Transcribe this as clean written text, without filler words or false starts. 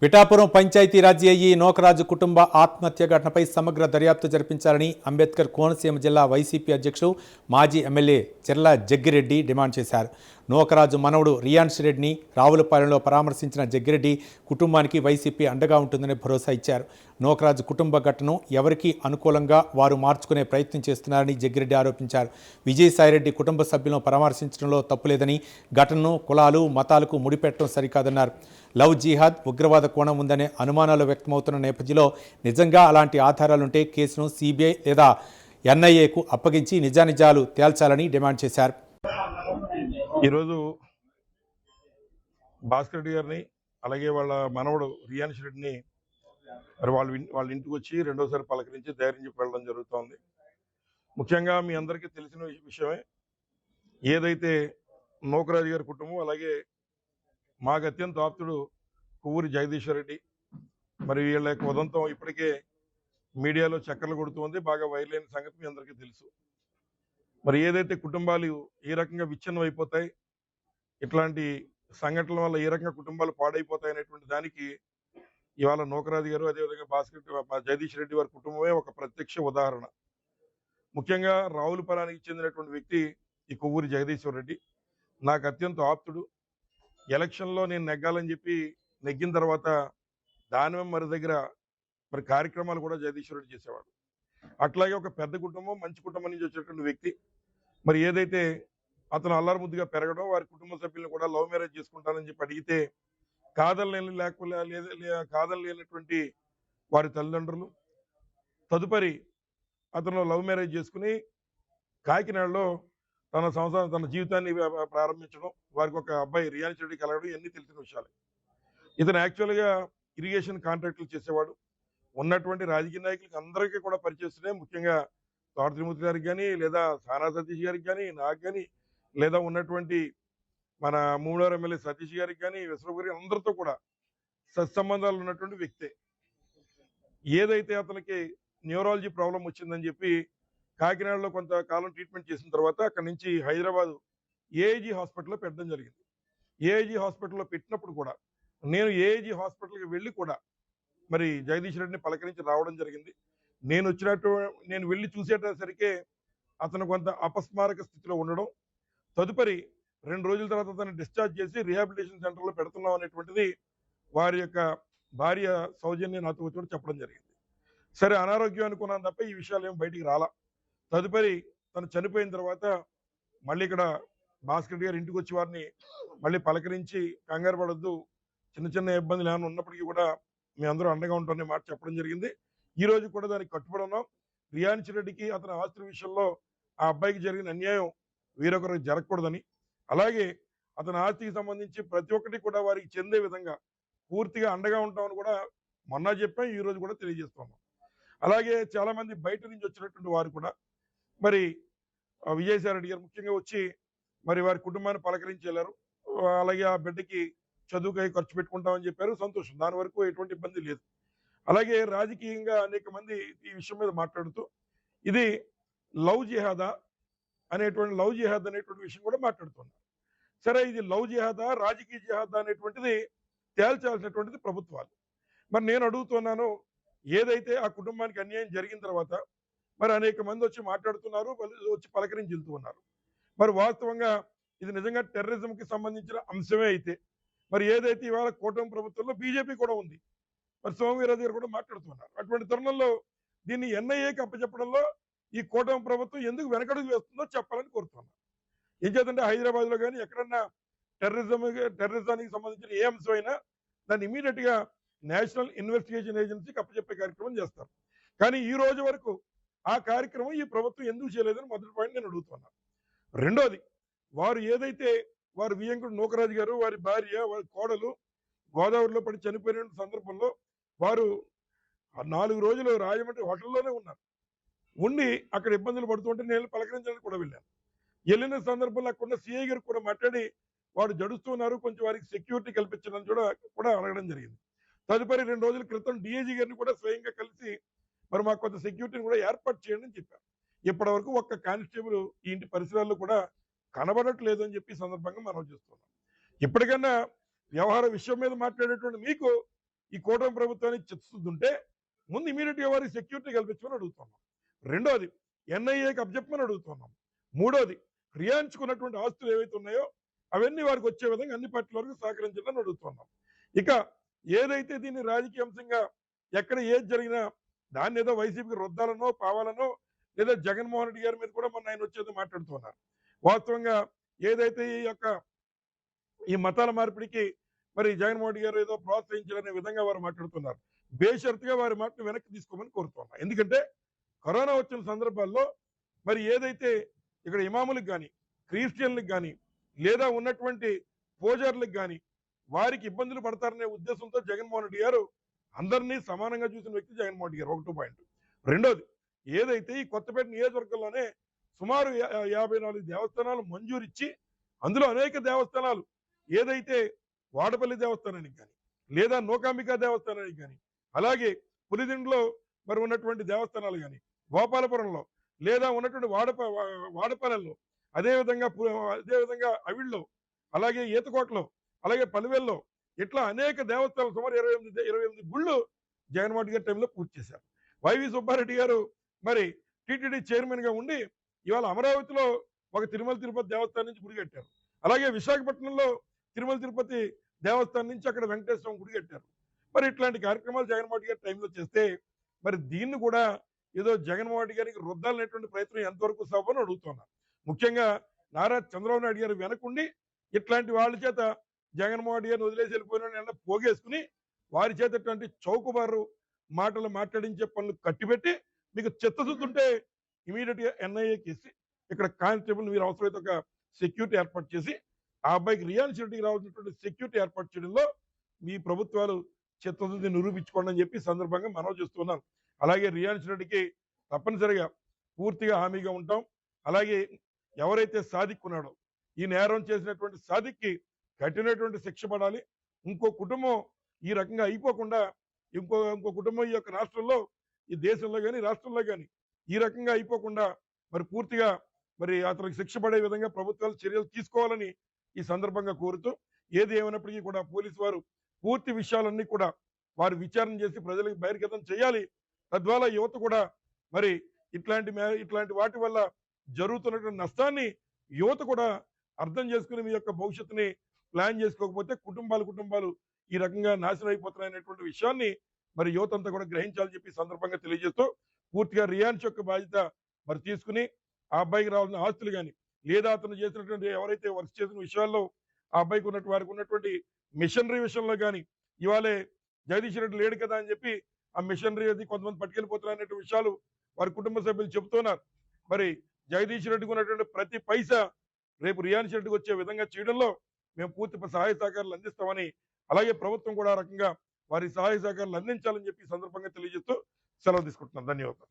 Pithapuram Panchayati Raj AE Nokaraju కుటుంబ ఆత్మహత్య ఘటనపై సమగ్ర దర్యాప్తు జరిపించాలని అంబేద్కర్ కోనసీమ జిల్లా వైసీపీ అధ్యక్షుడు మాజీ ఎమ్మెల్యే చెర్ల జగ్గిరెడ్డి డిమాండ్ చేశారు. నోకరాజు మనవడు రియాన్స్ రెడ్డిని రావులపాలెంలో పరామర్శించిన జగ్గిరెడ్డి కుటుంబానికి వైసీపీ అండగా ఉంటుందని భరోసా ఇచ్చారు. నోకరాజు కుటుంబ ఘటనను ఎవరికి అనుకూలంగా వారు మార్చుకునే ప్రయత్నం చేస్తున్నారని జగ్గిరెడ్డి ఆరోపించారు. విజయసాయిరెడ్డి కుటుంబ సభ్యులను పరామర్శించడంలో తప్పులేదని, ఘటనను కులాలు మతాలకు ముడిపెట్టడం సరికాదన్నారు. లవ్ జిహాద్, ఉగ్రవాద కోణం ఉందనే అనుమానాలు వ్యక్తమవుతున్న నేపథ్యంలో నిజంగా అలాంటి ఆధారాలుంటే కేసును సిబిఐ లేదా ఎన్ఐఏకు అప్పగించి నిజానిజాలు తేల్చాలని డిమాండ్ చేశారు. ఈరోజు భాస్కర్ రెడ్డి గారిని అలాగే వాళ్ళ మనవడు రియాన్స్ రెడ్డిని మరి వాళ్ళ ఇంటికి వచ్చి రెండోసారి పలకరించి ధైర్యం చెప్పి వెళ్ళడం జరుగుతోంది. ముఖ్యంగా మీ అందరికీ తెలిసిన విషయమే, ఏదైతే నోకరాజు గారి కుటుంబం అలాగే మాకు అత్యంత ఆప్తుడు కొవ్వూరి జగదీశ్వర్ రెడ్డి, మరి వీళ్ళ యొక్క ఉదంతం ఇప్పటికే మీడియాలో చక్కర్లు కొడుతుంది, బాగా వైరల్ అయిన సంగతి మీ అందరికీ తెలుసు. మరి ఏదైతే కుటుంబాలు ఏ రకంగా విచ్ఛిన్నం అయిపోతాయి, ఇట్లాంటి సంఘటనల వల్ల ఏ రకంగా కుటుంబాలు పాడైపోతాయి అనేటువంటి దానికి ఇవాళ నోకరాజు గారు అదేవిధంగా జగదీష్ రెడ్డి వారి కుటుంబమే ఒక ప్రత్యక్ష ఉదాహరణ. ముఖ్యంగా రావులపాలెంకి చెందినటువంటి వ్యక్తి ఈ కొవ్వూరి జగదీశ్వర్ రెడ్డి నాకు అత్యంత ఆప్తుడు. ఎలక్షన్లో నేను నెగ్గాలని చెప్పి నెగ్గిన తర్వాత దానివే మరి దగ్గర మరి కార్యక్రమాలు కూడా జగదీశ్వర్ రెడ్డి చేసేవాడు. అట్లాగే ఒక పెద్ద కుటుంబం, మంచి కుటుంబం నుంచి వచ్చినటువంటి వ్యక్తి. మరి ఏదైతే అతను అల్లారు ముద్దుగా పెరగడం, వారి కుటుంబ సభ్యులను కూడా లవ్ మ్యారేజ్ చేసుకుంటానని చెప్పి అడిగితే కాదనలేనటువంటి వారి తల్లిదండ్రులు తదుపరి అతను లవ్ మ్యారేజ్ చేసుకుని కాకినాడలో తన జీవితాన్ని ప్రారంభించడం, వారికి ఒక అబ్బాయి రియాన్స్ రెడ్డి కలగడం, ఇవన్నీ తెలిసిన విషయాలే. ఇతను యాక్చువల్గా ఇరిగేషన్ కాంట్రాక్టులు చేసేవాడు. ఉన్నటువంటి రాజకీయ నాయకులకి అందరికీ కూడా పరిచయిస్తున్నాయి. ముఖ్యంగా తోట త్రిమూర్తి గారికి కానీ, లేదా సానా సతీష్ గారికి కానీ, నాకు కానీ, లేదా ఉన్నటువంటి మన మూడోరు ఎమ్మెల్యే సతీష్ గారికి కానీ, విశ్వగారికి అందరితో కూడా సత్సంబంధాలు ఉన్నటువంటి వ్యక్తే. ఏదైతే అతనికి న్యూరాలజీ ప్రాబ్లం వచ్చిందని చెప్పి కాకినాడలో కొంతకాలం ట్రీట్మెంట్ చేసిన తర్వాత అక్కడి నుంచి హైదరాబాద్ ఏఐజీ హాస్పిటల్లో పెట్టడం జరిగింది. ఏఐజీ హాస్పిటల్లో పెట్టినప్పుడు కూడా నేను ఏఐజీ హాస్పిటల్కి వెళ్ళి కూడా మరి జగదీష్ రెడ్డిని పలకరించి రావడం జరిగింది. నేను వెళ్ళి చూసేటసరికే అతను కొంత అపస్మారక స్థితిలో ఉండడం, తదుపరి 2 రోజుల తర్వాత అతను డిశ్చార్జ్ చేసి రీహాబిలిటేషన్ సెంటర్లో పెడుతున్నాం అనేటువంటిది వారి యొక్క భార్య సౌజన్య నాతో వచ్చి చెప్పడం జరిగింది. సరే, అనారోగ్యం అనుకున్నాను తప్ప ఈ విషయాలు ఏం బయటికి రాలా. తదుపరి తను చనిపోయిన తర్వాత మళ్ళీ ఇక్కడ భాస్కర్ గారి ఇంటికి వచ్చి వారిని మళ్ళీ పలకరించి కంగారు పడొద్దు, చిన్న చిన్న ఇబ్బందులు ఏమైనా ఉన్నప్పటికీ కూడా మీ అందరూ అండగా ఉంటారనే మాట చెప్పడం జరిగింది. ఈ రోజు కూడా దానికి కట్టుబడి ఉన్నాం. రియాన్స్ రెడ్డికి అతని ఆస్తుల విషయంలో ఆ అబ్బాయికి జరిగిన అన్యాయం వేరొకరికి జరగకూడదని, అలాగే అతని ఆస్తికి సంబంధించి ప్రతి ఒక్కటి కూడా వారికి చెందే విధంగా పూర్తిగా అండగా ఉంటామని కూడా మొన్న చెప్పాం, ఈ రోజు కూడా తెలియజేస్తున్నాం. అలాగే చాలా మంది బయట నుంచి వచ్చినటువంటి వారు కూడా మరి విజయసాయి రెడ్డి గారు ముఖ్యంగా వచ్చి మరి వారి కుటుంబాన్ని పలకరించి వెళ్ళారు. అలాగే ఆ బిడ్డకి చదువుకై ఖర్చు పెట్టుకుంటామని చెప్పారు. సంతోషం, దాని వరకు ఎటువంటి ఇబ్బంది లేదు. అలాగే రాజకీయంగా అనేక మంది ఈ విషయం మీద మాట్లాడుతూ ఇది లవ్ జిహాద్ అనేటువంటి విషయం కూడా మాట్లాడుతున్నారు. సరే, ఇది లవ్ జిహాదా రాజకీయ జిహాదా అనేటువంటిది తేల్చాల్సినటువంటిది ప్రభుత్వాలు. మరి నేను అడుగుతున్నాను, ఏదైతే ఆ కుటుంబానికి అన్యాయం జరిగిన తర్వాత మరి అనేక మంది వచ్చి మాట్లాడుతున్నారు, వచ్చి పలకరించి వెళ్తూ ఉన్నారు. మరి వాస్తవంగా ఇది నిజంగా టెర్రరిజంకి సంబంధించిన అంశమే అయితే మరి ఏదైతే ఇవాళ కూటమి ప్రభుత్వంలో బీజేపీ కూడా ఉంది, మరి సోమవీరాజు గారు కూడా మాట్లాడుతున్నారు. అటువంటి తరుణంలో దీన్ని ఎన్ఐఏకి అప్పచెప్పడంలో ఈ కూటమి ప్రభుత్వం ఎందుకు వెనకడుగు వేస్తుందో చెప్పాలని కోరుతున్నాను. ఏం చేద్దంటే హైదరాబాద్లో కానీ ఎక్కడన్నా టెర్రరిజానికి సంబంధించిన ఏ అంశం అయినా దాన్ని ఇమీడియట్ గా నేషనల్ ఇన్వెస్టిగేషన్ ఏజెన్సీకి అప్పచెప్పే కార్యక్రమం చేస్తారు. కానీ ఈ రోజు వరకు ఆ కార్యక్రమం ఈ ప్రభుత్వం ఎందుకు చేయలేదని మొదటి పాయింట్ నేను అడుగుతున్నాను. రెండోది, వారు వియంకుడు నూకరాజు గారు, వారి భార్య, వారి కోడలు గోదావరిలో పడి చనిపోయిన సందర్భంలో వారు 4 రోజులు రాజమండ్రి హోటల్లోనే ఉన్నారు. ఉండి అక్కడ ఇబ్బందులు పడుతుంటే నేను పలకరించడానికి కూడా వెళ్ళాను. వెళ్ళిన సందర్భంలో అక్కడ సిఐ గారు కూడా మాట్లాడి వారు జడుస్తున్నారు, కొంచెం వారికి సెక్యూరిటీ కల్పించడం కూడా అడగడం జరిగింది. తదుపరి 2 రోజుల క్రితం డిఐజీ గారిని కూడా స్వయంగా కలిసి మరి మాకు కొంత సెక్యూరిటీని కూడా ఏర్పాటు చేయండి అని చెప్పారు. ఇప్పటి వరకు ఒక్క కానిస్టేబుల్ ఈ ఇంటి పరిసరాల్లో కూడా కనబడట్లేదు అని చెప్పి సందర్భంగా మనం చూస్తున్నాం. ఇప్పటికన్నా వ్యవహార విషయం మీద మాట్లాడేటువంటి మీకు ఈ కూటమి ప్రభుత్వానికి చిత్తశుద్ధి ఉంటే ముందు ఇమీడియట్ గా వారికి సెక్యూరిటీ కల్పించమని అడుగుతున్నాం. రెండోది ఎన్ఐఏకి అప్పచెప్పమని అడుగుతున్నాం. మూడోది రియాన్చుకున్నటువంటి ఆస్తులు ఏవైతే ఉన్నాయో అవన్నీ వారికి వచ్చే విధంగా అన్ని పార్టీల వరకు సహకరించాలని అడుగుతున్నాం. ఇక ఏదైతే దీన్ని రాజకీయ అంశంగా ఎక్కడ ఏది జరిగినా దాన్ని ఏదో వైసీపీకి రుద్దాలనో పావాలనో లేదా జగన్మోహన్ రెడ్డి గారి మీద కూడా మొన్న ఆయన వచ్చేది మాట్లాడుతున్నారు. వాస్తవంగా ఏదైతే ఈ మతాల మార్పిడికి మరి జగన్మోహన్ రెడ్డి గారు ఏదో ప్రోత్సహించాలనే విధంగా వారు మాట్లాడుతున్నారు. బేషరతుగా వారి మాటను వెనక్కి తీసుకోమని కోరుతున్నా. ఎందుకంటే కరోనా వచ్చిన సందర్భాల్లో మరి ఏదైతే ఇక్కడ ఇమాములకు కానీ క్రిస్టియన్లకు కానీ లేదా ఉన్నటువంటి పూజారులకు కానీ వారికి ఇబ్బందులు పడతారనే ఉద్దేశంతో జగన్మోహన్ రెడ్డి గారు అందరినీ సమానంగా చూసిన వ్యక్తి జగన్మోహన్ రెడ్డి గారు. 1 పాయింట్. రెండోది ఏదైతే ఈ కొత్తపేట నియోజకవర్గంలోనే సుమారు 54 దేవస్థానాలు మంజూరిచ్చి అందులో అనేక దేవస్థానాలు ఏదైతే వాడపల్లి దేవస్థానానికి కానీ లేదా నూకాంబికా దేవస్థానానికి కానీ అలాగే పులిదిండ్లో మరి ఉన్నటువంటి దేవస్థానాలు కానీ గోపాలపురంలో లేదా ఉన్నటువంటి వాడపల్లెల్లో అదేవిధంగా అవిళ్ళలో అలాగే ఈతకోటలో అలాగే పలివెల్లో ఇట్లా అనేక దేవస్థానాలు సుమారు 28 గుళ్ళు జగన్మోహన్ రెడ్డి గారి టైంలో పూర్తి చేశారు. వైవి సుబ్బారెడ్డి గారు మరి టీటీడీ చైర్మన్ గా ఉండి ఇవాళ అమరావతిలో ఒక తిరుమల తిరుపతి దేవస్థానం నుంచి గుడి కట్టారు. అలాగే విశాఖపట్నంలో తిరుమల తిరుపతి దేవస్థానం నుంచి అక్కడ వెంకటేశ్వరం గుడి కట్టారు. మరి ఇట్లాంటి కార్యక్రమాలు జగన్మోహన్ రెడ్డి గారి టైంలో చేస్తే మరి దీన్ని కూడా ఏదో జగన్మోహన్ రెడ్డి గారికి రుద్దాలనేటువంటి ప్రయత్నం ఎంతవరకు సభను అడుగుతున్నారు. ముఖ్యంగా నారా చంద్రబాబు నాయుడు గారు వెనకుండి ఇట్లాంటి వాళ్ళ చేత జగన్మోహన్ రెడ్డి గారిని వదిలేసి వెళ్ళిపోయిన పోగేసుకుని వారి చేత ఇట్లాంటి చౌకబారు మాటలు మాట్లాడించే పనులు కట్టిపెట్టి మీకు చిత్తశుద్ధి ఉంటే ఇమీడియట్ గా ఎన్ఐఏ కేసి ఇక్కడ కానిస్టేబుల్ మీరు అవసరమైతే ఒక సెక్యూరిటీ ఏర్పాటు చేసి ఆ అబ్బాయికి రియాన్స్ రెడ్డికి రావాల్సినటువంటి సెక్యూరిటీ ఏర్పాటు చేయడంలో మీ ప్రభుత్వాలు చిత్తశుద్ధి నిరూపించుకోండి అని చెప్పి సందర్భంగా మనవి చేస్తున్నాను. అలాగే రియాన్స్ రెడ్డికి తప్పనిసరిగా పూర్తిగా హామీగా ఉంటాం. అలాగే ఎవరైతే సాదిక్ ఉన్నాడో ఈ నేరం చేసినటువంటి సాదిక్కి కఠినటువంటి శిక్ష పడాలి. ఇంకో కుటుంబం ఈ రకంగా అయిపోకుండా ఇంకో కుటుంబం ఈ యొక్క రాష్ట్రంలో ఈ దేశంలో కానీ రాష్ట్రంలో కానీ ఈ రకంగా అయిపోకుండా మరి పూర్తిగా మరి అతనికి శిక్ష పడే విధంగా ప్రభుత్వాలు చర్యలు తీసుకోవాలని ఈ సందర్భంగా కోరుతూ ఏది ఏమైనప్పటికీ కూడా పోలీసు వారు పూర్తి విషయాలన్నీ కూడా వారు విచారణ చేసి ప్రజలకు బహిర్గతం చేయాలి. తద్వారా యువత కూడా మరి ఇట్లాంటి వాటి వల్ల జరుగుతున్నటువంటి నష్టాన్ని యువత కూడా అర్థం చేసుకుని మీ యొక్క భవిష్యత్తుని ప్లాన్ చేసుకోకపోతే కుటుంబాలు ఈ రకంగా నాశనం అయిపోతున్నాయనేటువంటి విషయాన్ని మరి యువత అంతా కూడా గ్రహించాలని చెప్పి సందర్భంగా తెలియజేస్తూ పూర్తిగా రియాన్స్ యొక్క బాధ్యత మరి తీసుకుని ఆ అబ్బాయికి రావాల్సిన ఆస్తులు కానీ లేదా అతను చేసినటువంటి ఎవరైతే వర్క్ చేసిన విషయాల్లో ఆ అబ్బాయికి వారికి ఉన్నటువంటి మిషనరీ విషయంలో కానీ ఇవాళే జగదీష్ రెడ్డి లేడు కదా అని చెప్పి ఆ మిషనరీ అది కొంతమంది పట్టుకెళ్ళిపోతున్న విషయాలు వారి కుటుంబ సభ్యులు చెబుతున్నారు. మరి జగదీష్ రెడ్డికి ఉన్నటువంటి ప్రతి పైసా రేపు రియాన్స్ రెడ్డికి వచ్చే విధంగా చేయడంలో మేము పూర్తి సహాయ సహకారాలు అందిస్తామని అలాగే ప్రభుత్వం కూడా ఆ రకంగా వారి సహాయ సహకారాలు అందించాలని చెప్పి సందర్భంగా తెలియజేస్తూ సెలవు తీసుకుంటున్నాం. ధన్యవాదాలు.